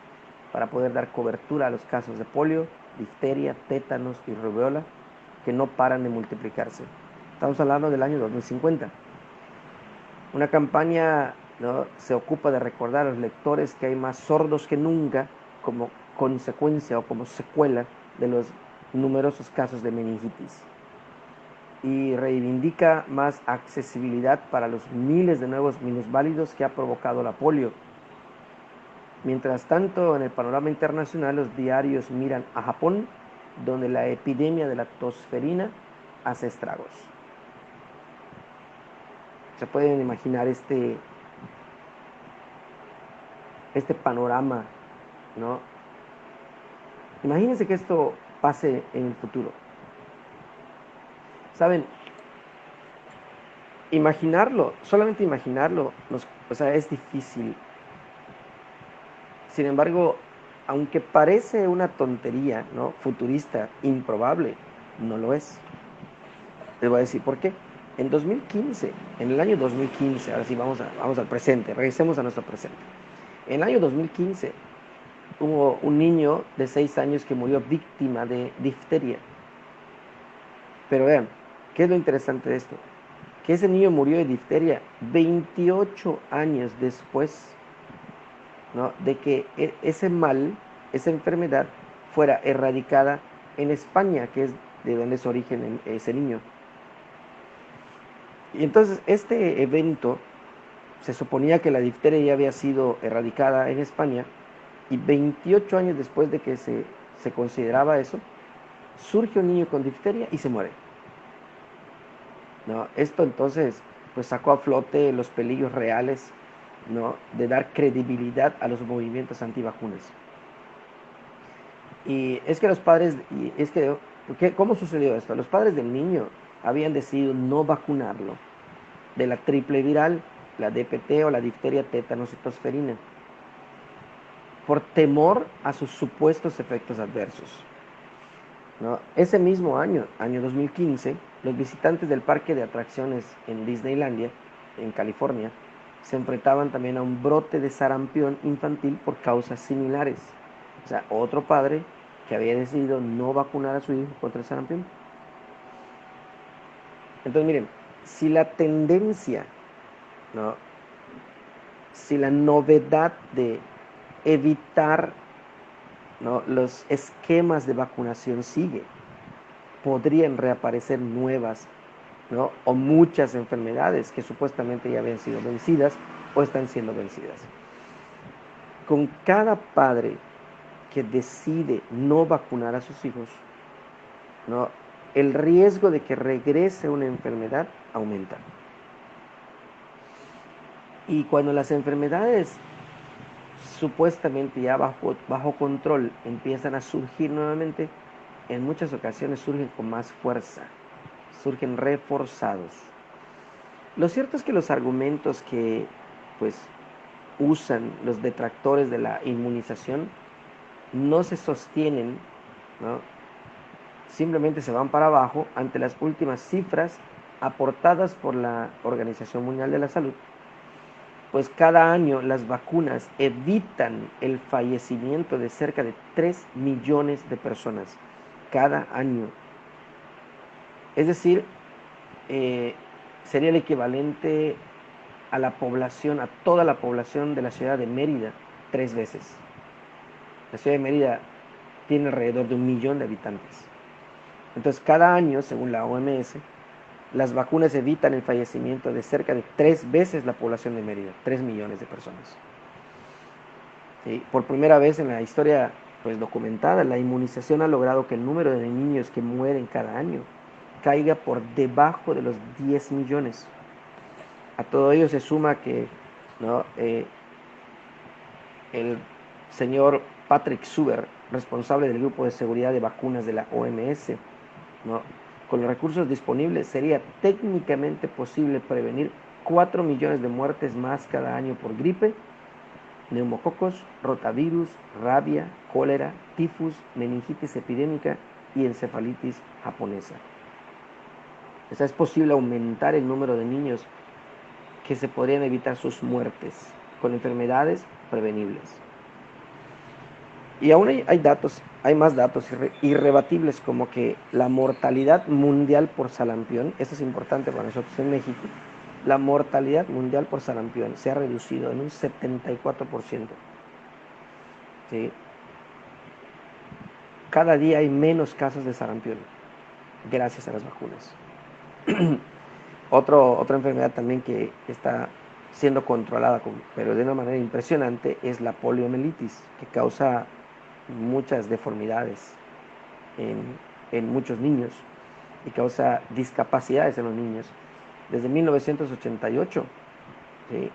S1: para poder dar cobertura a los casos de polio, difteria, tétanos y rubéola que no paran de multiplicarse. Estamos hablando del año 2050. Una campaña, ¿no?, se ocupa de recordar a los lectores que hay más sordos que nunca como consecuencia o como secuela de los numerosos casos de meningitis, y reivindica más accesibilidad para los miles de nuevos minusválidos que ha provocado la polio. Mientras tanto, en el panorama internacional, los diarios miran a Japón, donde la epidemia de la tosferina hace estragos. Se pueden imaginar este panorama, ¿no? Imagínense que esto pase en el futuro. ¿Saben? Imaginarlo, solamente imaginarlo, es difícil. Sin embargo, aunque parece una tontería, ¿no?, futurista, improbable, no lo es. Les voy a decir por qué. En 2015, en el año 2015, ahora sí vamos al presente, regresemos a nuestro presente. En el año 2015 hubo un niño de 6 años que murió víctima de difteria. Pero vean, ¿qué es lo interesante de esto? Que ese niño murió de difteria 28 años después, ¿no?, de que ese mal, esa enfermedad, fuera erradicada en España, que es de donde es origen ese niño. Y entonces este evento, se suponía que la difteria ya había sido erradicada en España, y 28 años después de que se consideraba eso, surge un niño con difteria y se muere, ¿no? Esto entonces pues sacó a flote los peligros reales, ¿no?, de dar credibilidad a los movimientos antivacunas. Y es que los padres, ¿cómo sucedió esto? Los padres del niño habían decidido no vacunarlo de la triple viral, la DPT o la difteria, tétanos y tosferina, por temor a sus supuestos efectos adversos, ¿no? Ese mismo año 2015, los visitantes del parque de atracciones en Disneylandia, en California, se enfrentaban también a un brote de sarampión infantil por causas similares. O sea, otro padre que había decidido no vacunar a su hijo contra el sarampión. Entonces, miren, si la tendencia, ¿no? Si la novedad de evitar, ¿no?, los esquemas de vacunación sigue, podrían reaparecer nuevas, ¿no?, o muchas enfermedades que supuestamente ya habían sido vencidas o están siendo vencidas. Con cada padre que decide no vacunar a sus hijos, ¿no?, el riesgo de que regrese una enfermedad aumenta. Y cuando las enfermedades supuestamente ya bajo control empiezan a surgir nuevamente, en muchas ocasiones surgen con más fuerza, surgen reforzados. Lo cierto es que los argumentos que pues usan los detractores de la inmunización no se sostienen, ¿no? Simplemente se van para abajo ante las últimas cifras aportadas por la Organización Mundial de la Salud. Pues cada año las vacunas evitan el fallecimiento de cerca de 3 millones de personas. Cada año. Es decir, sería el equivalente a la población, a toda la población de la ciudad de Mérida, 3 veces. La ciudad de Mérida tiene alrededor de 1 millón de habitantes. Entonces, cada año, según la OMS, las vacunas evitan el fallecimiento de cerca de 3 veces la población de Mérida, 3 millones de personas. ¿Sí? Por primera vez en la historia pues, documentada, la inmunización ha logrado que el número de niños que mueren cada año caiga por debajo de los 10 millones. A todo ello se suma que, ¿no?, el señor Patrick Suber, responsable del grupo de seguridad de vacunas de la OMS, ¿no?, con los recursos disponibles sería técnicamente posible prevenir 4 millones de muertes más cada año por gripe, neumococos, rotavirus, rabia, cólera, tifus, meningitis epidémica y encefalitis japonesa. O sea, es posible aumentar el número de niños que se podrían evitar sus muertes con enfermedades prevenibles. Y aún hay datos, hay más datos irrebatibles, como que la mortalidad mundial por sarampión, esto es importante para nosotros en México, la mortalidad mundial por sarampión se ha reducido en un 74%. ¿Sí? Cada día hay menos casos de sarampión gracias a las vacunas. Otra enfermedad también que está siendo controlada, pero de una manera impresionante, es la poliomielitis, que causa muchas deformidades en muchos niños y causa discapacidades en los niños. Desde 1988, ¿sí?,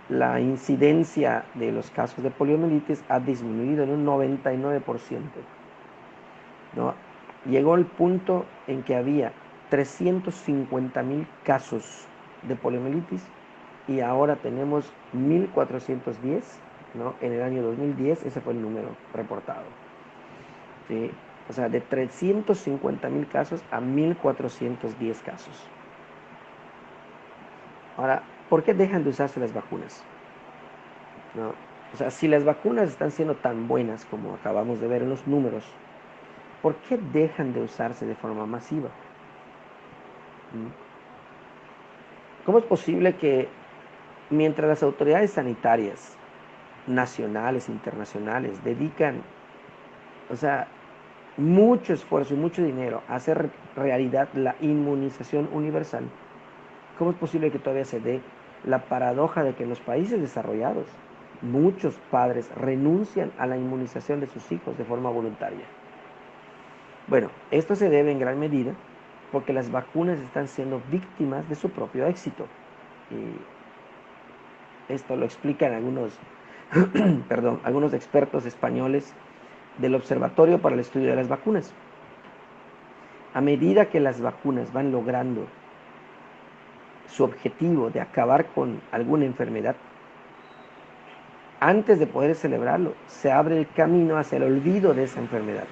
S1: la incidencia de los casos de poliomielitis ha disminuido en un 99%. ¿No? Llegó el punto en que había 350,000 casos de poliomielitis y ahora tenemos 1,410, ¿no? En el año 2010 ese fue el número reportado. ¿Sí? O sea, de 350,000 casos a 1,410 casos. Ahora, ¿por qué dejan de usarse las vacunas? ¿No? O sea, si las vacunas están siendo tan buenas como acabamos de ver en los números, ¿por qué dejan de usarse de forma masiva? ¿Cómo es posible que mientras las autoridades sanitarias nacionales, internacionales, dedican, o sea, mucho esfuerzo y mucho dinero a hacer realidad la inmunización universal, cómo es posible que todavía se dé la paradoja de que en los países desarrollados muchos padres renuncian a la inmunización de sus hijos de forma voluntaria? Bueno, esto se debe en gran medida porque las vacunas están siendo víctimas de su propio éxito. Y esto lo explican algunos expertos españoles del Observatorio para el Estudio de las Vacunas. A medida que las vacunas van logrando su objetivo de acabar con alguna enfermedad, antes de poder celebrarlo, se abre el camino hacia el olvido de esa enfermedad.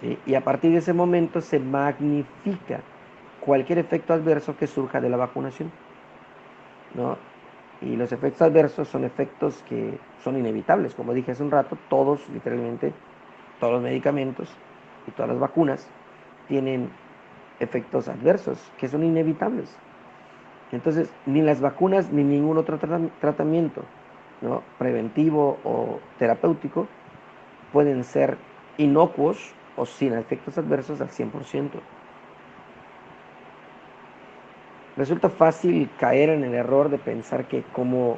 S1: ¿Sí? Y a partir de ese momento se magnifica cualquier efecto adverso que surja de la vacunación, ¿no? Y los efectos adversos son efectos que son inevitables. Como dije hace un rato, todos, literalmente, todos los medicamentos y todas las vacunas tienen efectos adversos que son inevitables. Entonces, ni las vacunas ni ningún otro tratamiento, ¿no?, preventivo o terapéutico pueden ser inocuos o sin efectos adversos al 100%. Resulta fácil caer en el error de pensar que como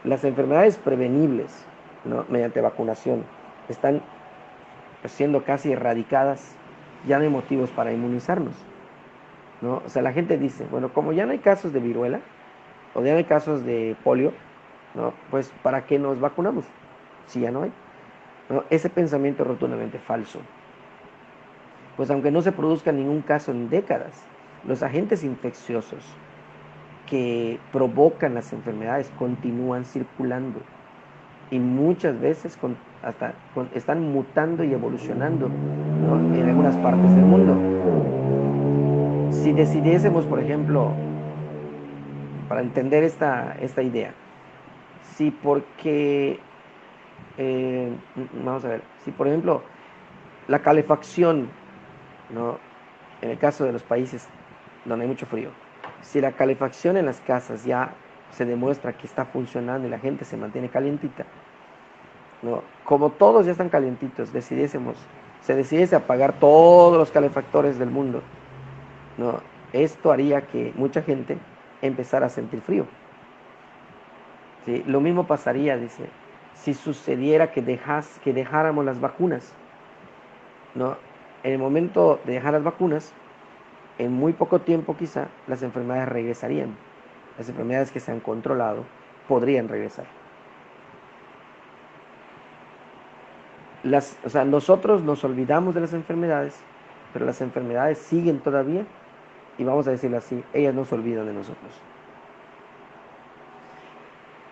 S1: las enfermedades prevenibles, ¿no?, mediante vacunación están siendo casi erradicadas, ya no hay motivos para inmunizarnos, ¿no? O sea, la gente dice, bueno, como ya no hay casos de viruela o ya no hay casos de polio, ¿no?, pues ¿para qué nos vacunamos si ya no hay? ¿No? Ese pensamiento es rotundamente falso. Pues aunque no se produzca ningún caso en décadas, los agentes infecciosos que provocan las enfermedades continúan circulando y muchas veces están mutando y evolucionando, ¿no?, en algunas partes del mundo. Si decidiésemos, por ejemplo, para entender esta idea, si porque, vamos a ver, si por ejemplo la calefacción, ¿no?, en el caso de los países donde hay mucho frío, si la calefacción en las casas ya se demuestra que está funcionando y la gente se mantiene calientita, ¿no?, como todos ya están calientitos, se decidiese apagar todos los calefactores del mundo, ¿no?, esto haría que mucha gente empezara a sentir frío. ¿Sí? Lo mismo pasaría, dice, si sucediera que dejáramos las vacunas, ¿no? En el momento de dejar las vacunas, en muy poco tiempo quizá las enfermedades regresarían. Las enfermedades que se han controlado podrían regresar. O sea, nosotros nos olvidamos de las enfermedades, pero las enfermedades siguen todavía y vamos a decirlo así, ellas no se olvidan de nosotros.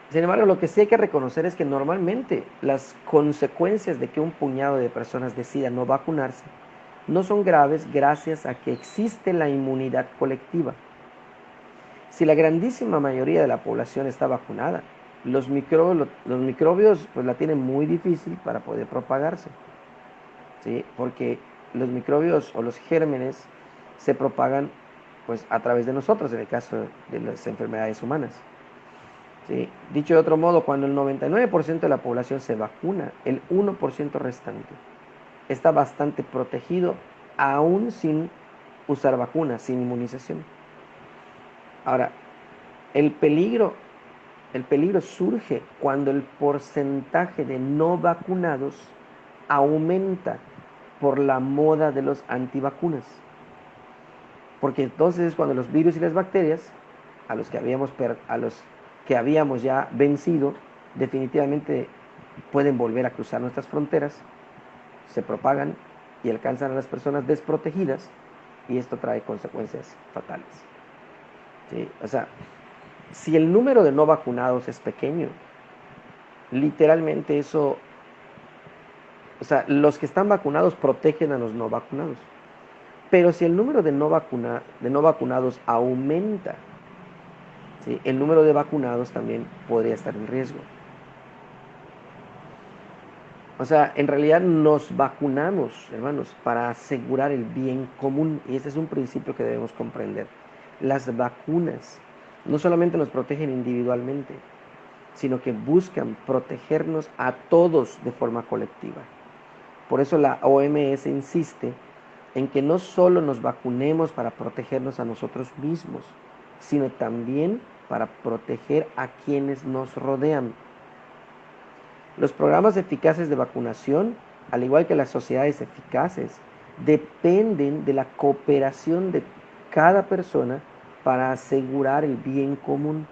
S1: Sin embargo, lo que sí hay que reconocer es que normalmente las consecuencias de que un puñado de personas decida no vacunarse no son graves gracias a que existe la inmunidad colectiva. Si la grandísima mayoría de la población está vacunada, los microbios pues la tienen muy difícil para poder propagarse, ¿sí? Porque los microbios o los gérmenes se propagan pues a través de nosotros en el caso de las enfermedades humanas. ¿Sí? Dicho de otro modo, cuando el 99% de la población se vacuna, el 1% restante está bastante protegido aún sin usar vacunas, sin inmunización. Ahora, el peligro, el peligro surge cuando el porcentaje de no vacunados aumenta por la moda de los antivacunas. Porque entonces es cuando los virus y las bacterias, a los que habíamos ya vencido, definitivamente pueden volver a cruzar nuestras fronteras, se propagan y alcanzan a las personas desprotegidas y esto trae consecuencias fatales. ¿Sí? O sea, si el número de no vacunados es pequeño, literalmente eso, o sea, los que están vacunados protegen a los no vacunados. Pero si el número de no vacunados aumenta, ¿sí?, el número de vacunados también podría estar en riesgo. O sea, en realidad nos vacunamos, hermanos, para asegurar el bien común. Y ese es un principio que debemos comprender. Las vacunas no solamente nos protegen individualmente, sino que buscan protegernos a todos de forma colectiva. Por eso la OMS insiste en que no solo nos vacunemos para protegernos a nosotros mismos, sino también para proteger a quienes nos rodean. Los programas eficaces de vacunación, al igual que las sociedades eficaces, dependen de la cooperación de cada persona para asegurar el bien común.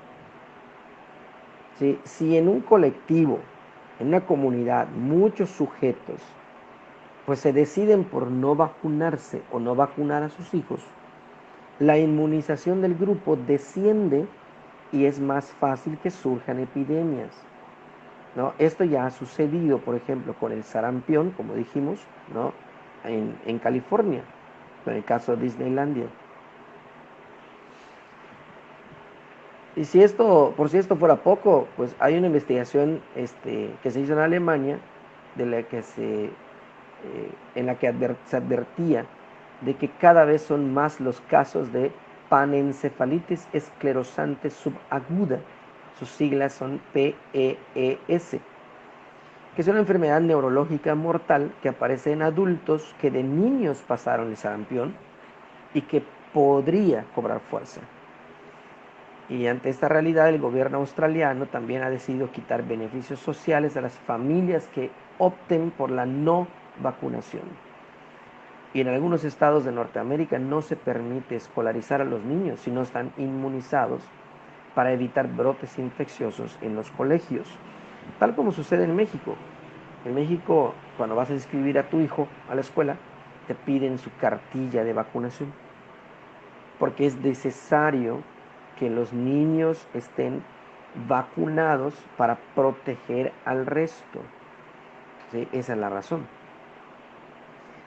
S1: ¿Sí? Si en un colectivo, en una comunidad, muchos sujetos pues se deciden por no vacunarse o no vacunar a sus hijos, la inmunización del grupo desciende y es más fácil que surjan epidemias, ¿no? Esto ya ha sucedido, por ejemplo, con el sarampión, como dijimos, ¿no?, en California, en el caso de Disneylandia. Y por si esto fuera poco, pues hay una investigación que se hizo en Alemania de la que en la que se advertía de que cada vez son más los casos de panencefalitis esclerosante subaguda. Sus siglas son PEES, que es una enfermedad neurológica mortal que aparece en adultos que de niños pasaron el sarampión y que podría cobrar fuerza. Y ante esta realidad, el gobierno australiano también ha decidido quitar beneficios sociales a las familias que opten por la no vacunación. Y en algunos estados de Norteamérica no se permite escolarizar a los niños si no están inmunizados para evitar brotes infecciosos en los colegios, tal como sucede en México. En México, cuando vas a inscribir a tu hijo a la escuela, te piden su cartilla de vacunación, porque es necesario que los niños estén vacunados para proteger al resto. ¿Sí? Esa es la razón.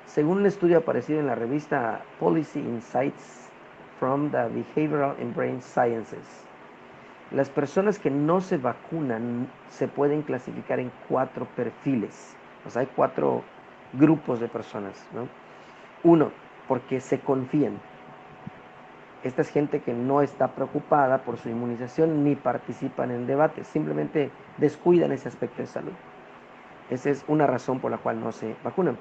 S1: Según un estudio aparecido en la revista Policy Insights from the Behavioral and Brain Sciences, las personas que no se vacunan se pueden clasificar en 4 perfiles. O sea, hay 4 grupos de personas, ¿no? 1, porque se confían. Esta es gente que no está preocupada por su inmunización ni participan en debates, simplemente descuidan ese aspecto de salud. Esa es una razón por la cual no se vacunan.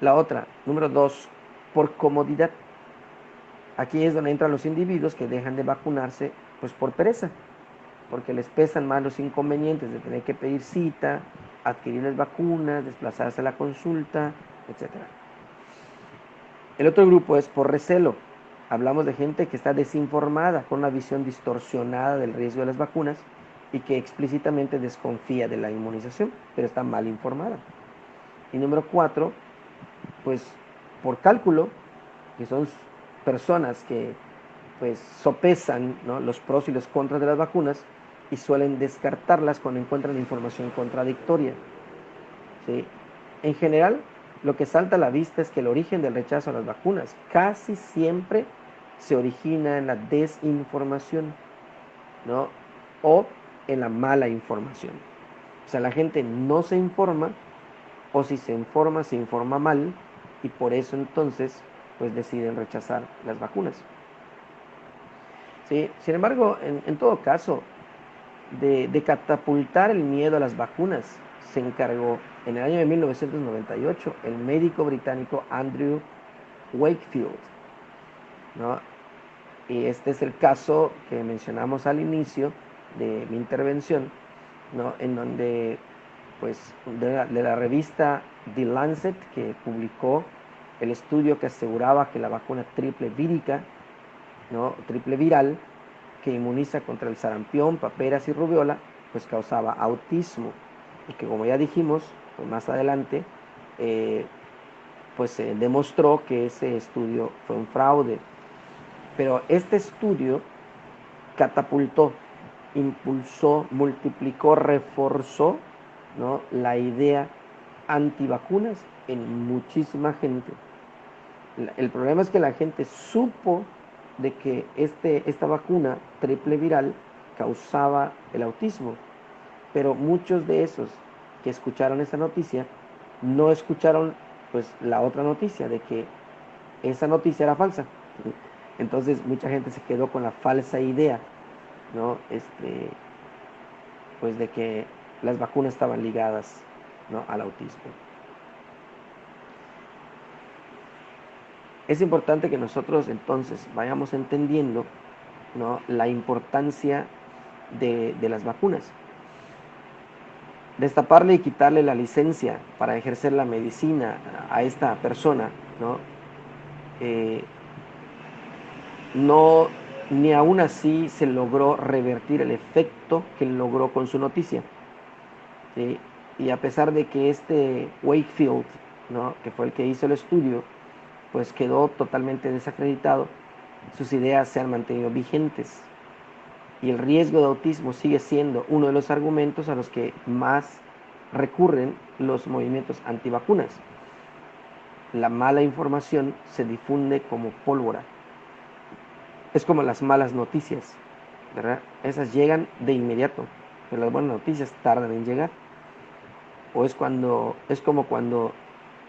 S1: La otra, número 2, por comodidad. Aquí es donde entran los individuos que dejan de vacunarse pues por pereza, porque les pesan más los inconvenientes de tener que pedir cita, adquirir las vacunas, desplazarse a la consulta, etc. El otro grupo es por recelo. Hablamos de gente que está desinformada, con una visión distorsionada del riesgo de las vacunas y que explícitamente desconfía de la inmunización, pero está mal informada. Y número 4, pues por cálculo, que son personas que pues sopesan, ¿no?, los pros y los contras de las vacunas y suelen descartarlas cuando encuentran información contradictoria. ¿Sí? En general, lo que salta a la vista es que el origen del rechazo a las vacunas casi siempre se origina en la desinformación, ¿no?, o en la mala información. O sea, la gente no se informa, o si se informa mal, y por eso entonces pues deciden rechazar las vacunas. ¿Sí? Sin embargo, en todo caso, de catapultar el miedo a las vacunas se encargó en el año de 1998 el médico británico Andrew Wakefield, ¿no? Y este es el caso que mencionamos al inicio de mi intervención, ¿no?, en donde pues de la revista The Lancet, que publicó el estudio que aseguraba que la vacuna triple vírica, ¿no?, triple viral, que inmuniza contra el sarampión, paperas y rubiola, pues causaba autismo. Y que, como ya dijimos, pues más adelante, pues se demostró que ese estudio fue un fraude. Pero este estudio catapultó, impulsó, multiplicó, reforzó, ¿no?, la idea antivacunas en muchísima gente. El problema es que la gente supo de que esta vacuna triple viral causaba el autismo, pero muchos de esos que escucharon esa noticia no escucharon pues la otra noticia de que esa noticia era falsa. Entonces mucha gente se quedó con la falsa idea, ¿no?, pues de que las vacunas estaban ligadas, ¿no?, al autismo. Es importante que nosotros entonces vayamos entendiendo, ¿no?, la importancia de las vacunas. Destaparle y quitarle la licencia para ejercer la medicina a esta persona, ¿no? No, ni aún así se logró revertir el efecto que logró con su noticia. ¿Sí? Y a pesar de que este Wakefield, ¿no?, que fue el que hizo el estudio, pues quedó totalmente desacreditado, sus ideas se han mantenido vigentes. Y el riesgo de autismo sigue siendo uno de los argumentos a los que más recurren los movimientos antivacunas. La mala información se difunde como pólvora. Es como las malas noticias. ¿verdad? Esas llegan de inmediato, pero las buenas noticias tardan en llegar. O es como cuando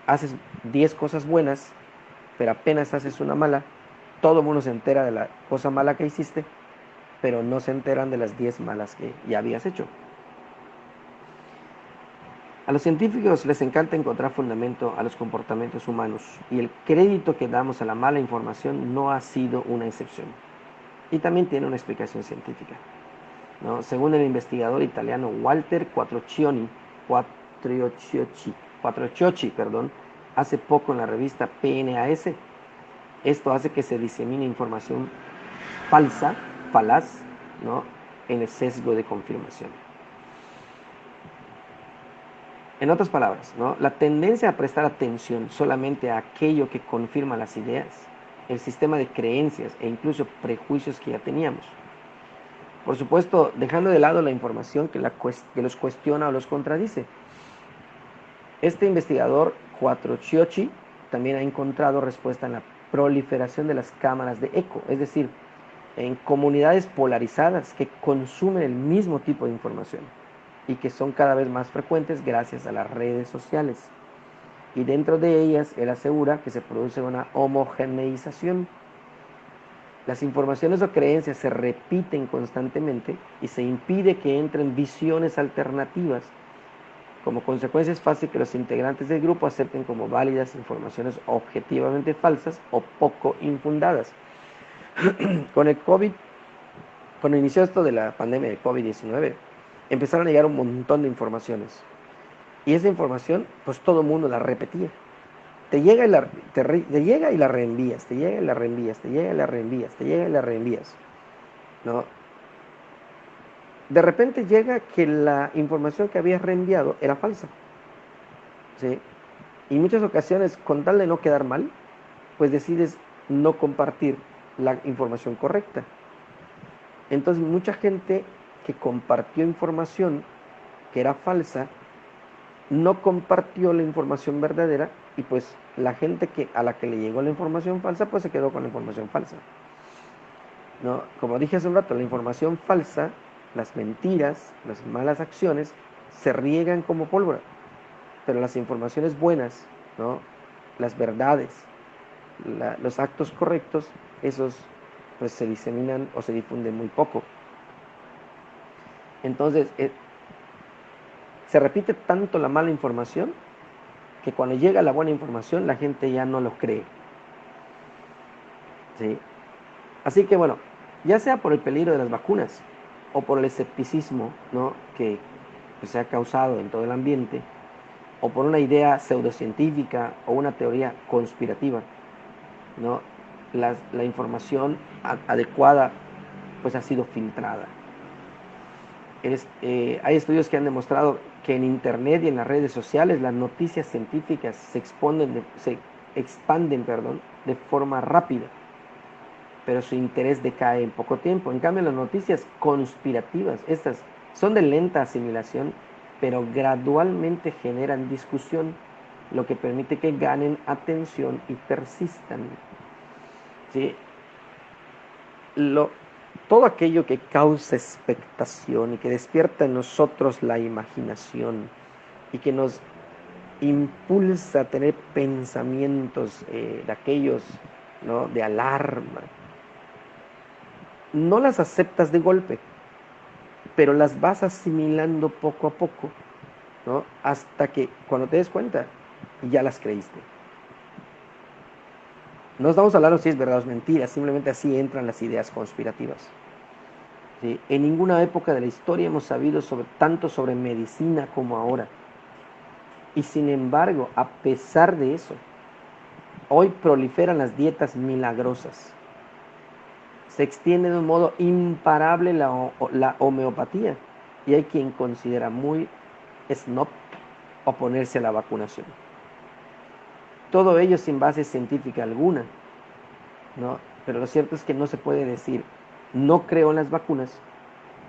S1: haces 10 cosas buenas, pero apenas haces una mala, todo el mundo se entera de la cosa mala que hiciste, pero no se enteran de las 10 malas que ya habías hecho. A los científicos les encanta encontrar fundamento a los comportamientos humanos y el crédito que damos a la mala información no ha sido una excepción. Y también tiene una explicación científica, ¿no? Según el investigador italiano Walter Quattrociocci, hace poco en la revista PNAS, esto hace que se disemine información falaz, ¿no? En el sesgo de confirmación. En otras palabras, ¿no? La tendencia a prestar atención solamente a aquello que confirma las ideas, el sistema de creencias e incluso prejuicios que ya teníamos. Por supuesto, dejando de lado la información que los cuestiona o los contradice. Este investigador, Quattrociocci, también ha encontrado respuesta en la proliferación de las cámaras de eco, es decir, en comunidades polarizadas que consumen el mismo tipo de información y que son cada vez más frecuentes gracias a las redes sociales. Y dentro de ellas, él asegura que se produce una homogeneización. Las informaciones o creencias se repiten constantemente y se impide que entren visiones alternativas. Como consecuencia, es fácil que los integrantes del grupo acepten como válidas informaciones objetivamente falsas o poco infundadas. Con el COVID, cuando inició esto de la pandemia de COVID-19, empezaron a llegar un montón de informaciones. Y esa información, pues todo el mundo la repetía. Te llega y te llega y la reenvías, te llega y la reenvías, te llega y la reenvías, te llega y la reenvías, ¿no? De repente llega que la información que habías reenviado era falsa, ¿sí? Y en muchas ocasiones, con tal de no quedar mal, pues decides no compartir la información correcta. Entonces, mucha gente que compartió información que era falsa, no compartió la información verdadera y pues la gente a la que le llegó la información falsa, pues se quedó con la información falsa, ¿no? Como dije hace un rato, la información falsa, las mentiras, las malas acciones, se riegan como pólvora, pero las informaciones buenas, ¿no? Las verdades, los actos correctos, esos pues se diseminan o se difunden muy poco. Entonces, se repite tanto la mala información que cuando llega la buena información la gente ya no lo cree, ¿sí? Así que bueno, ya sea por el peligro de las vacunas o por el escepticismo, ¿no? que pues, se ha causado en todo el ambiente, o por una idea pseudocientífica o una teoría conspirativa, ¿no? La información adecuada pues ha sido filtrada. Hay estudios que han demostrado que en Internet y en las redes sociales las noticias científicas se expanden de forma rápida, pero su interés decae en poco tiempo. En cambio, las noticias conspirativas, estas son de lenta asimilación, pero gradualmente generan discusión, lo que permite que ganen atención y persistan, ¿sí? Todo aquello que causa expectación y que despierta en nosotros la imaginación y que nos impulsa a tener pensamientos de aquellos, ¿no? de alarma, no las aceptas de golpe, pero las vas asimilando poco a poco, ¿no? Hasta que cuando te des cuenta, ya las creíste. No estamos hablando si es verdad o es mentira, simplemente así entran las ideas conspirativas. ¿Sí? En ninguna época de la historia hemos sabido tanto sobre medicina como ahora. Y sin embargo, a pesar de eso, hoy proliferan las dietas milagrosas. Se extiende de un modo imparable la homeopatía y hay quien considera muy snob oponerse a la vacunación. Todo ello sin base científica alguna, ¿no? Pero lo cierto es que no se puede decir no creo en las vacunas,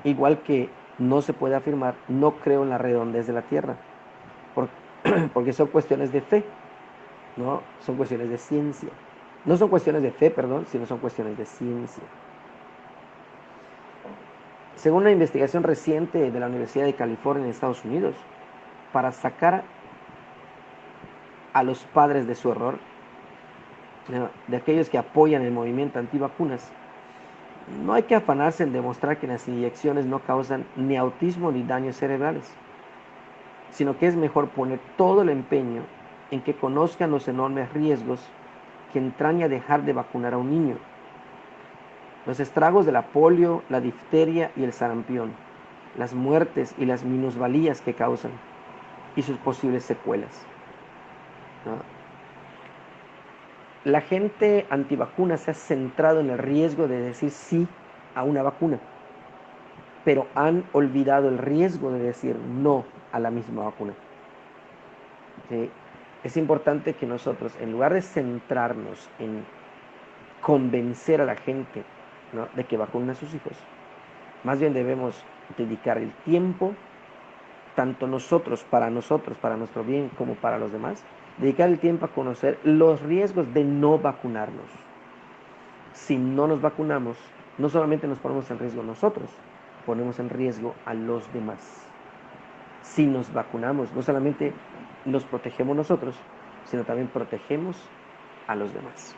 S1: igual que no se puede afirmar no creo en la redondez de la Tierra, porque son cuestiones de fe, ¿no? Son cuestiones de ciencia. No son cuestiones de fe, perdón, sino son cuestiones de ciencia. Según una investigación reciente de la Universidad de California en Estados Unidos, para sacar a los padres de su error, de aquellos que apoyan el movimiento antivacunas, no hay que afanarse en demostrar que las inyecciones no causan ni autismo ni daños cerebrales, sino que es mejor poner todo el empeño en que conozcan los enormes riesgos que entraña dejar de vacunar a un niño, los estragos de la polio, la difteria y el sarampión, las muertes y las minusvalías que causan y sus posibles secuelas, ¿no? La gente antivacuna se ha centrado en el riesgo de decir sí a una vacuna, pero han olvidado el riesgo de decir no a la misma vacuna. ¿Sí? Es importante que nosotros, en lugar de centrarnos en convencer a la gente, ¿no?, de que vacunen a sus hijos, más bien debemos dedicar el tiempo, tanto nosotros, para nuestro bien, como para los demás, dedicar el tiempo a conocer los riesgos de no vacunarnos. Si no nos vacunamos, no solamente nos ponemos en riesgo nosotros, ponemos en riesgo a los demás. Si nos vacunamos, no solamente nos protegemos nosotros, sino también protegemos a los demás.